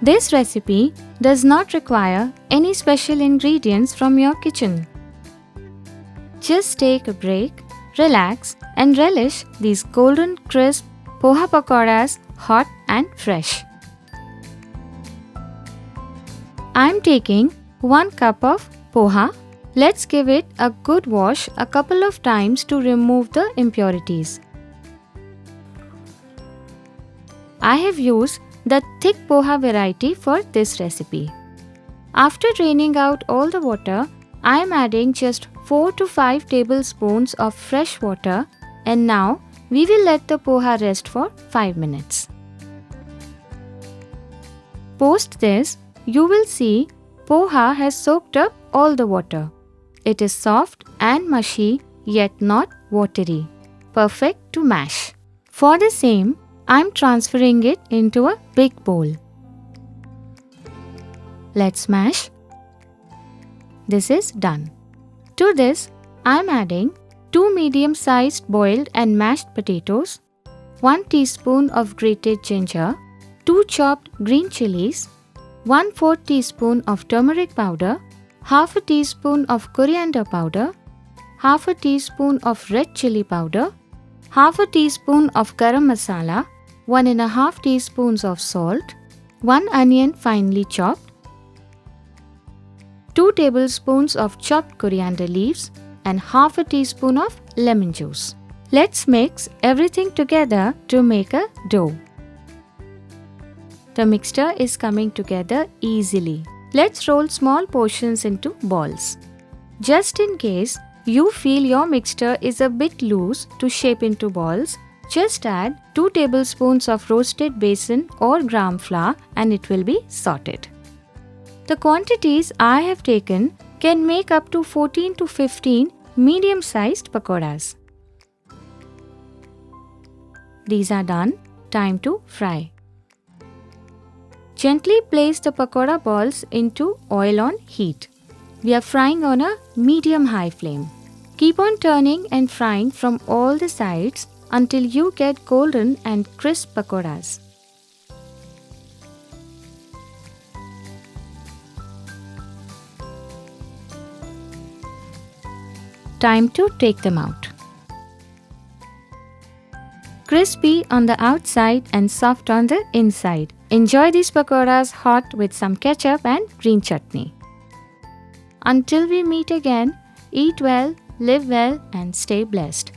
This recipe does not require any special ingredients from your kitchen. Just take a break, relax, and relish these golden crisp poha pakoras hot and fresh. I'm taking 1 cup of poha. Let's give it a good wash a couple of times to remove the impurities. I have used the thick poha variety for this recipe. After draining out all the water, I am adding just 4 to 5 tablespoons of fresh water, and now we will let the poha rest for 5 minutes. Post this, you will see poha has soaked up all the water. It is soft and mushy yet not watery, perfect to mash. For the same, I am transferring it into a big bowl. Let's mash. This is done. To this, I am adding 2 medium-sized boiled and mashed potatoes, 1 teaspoon of grated ginger, 2 chopped green chilies, 1/4 teaspoon of turmeric powder, half a teaspoon of coriander powder, half a teaspoon of red chilli powder, half a teaspoon of garam masala, 1½ teaspoons of salt, 1 onion finely chopped, 2 tablespoons of chopped coriander leaves, and half a teaspoon of lemon juice. Let's mix everything together to make a dough. The mixture is coming together easily. Let's roll small portions into balls. Just in case you feel your mixture is a bit loose to shape into balls, just add 2 tablespoons of roasted besan or gram flour and it will be sorted. The quantities I have taken can make up to 14 to 15 medium-sized pakoras. These are done. Time to fry. Gently place the pakora balls into oil on heat. We are frying on a medium-high flame. Keep on turning and frying from all the sides until you get golden and crisp pakoras. Time to take them out. Crispy on the outside and soft on the inside. Enjoy these pakoras hot with some ketchup and green chutney. Until we meet again, eat well, live well, and stay blessed.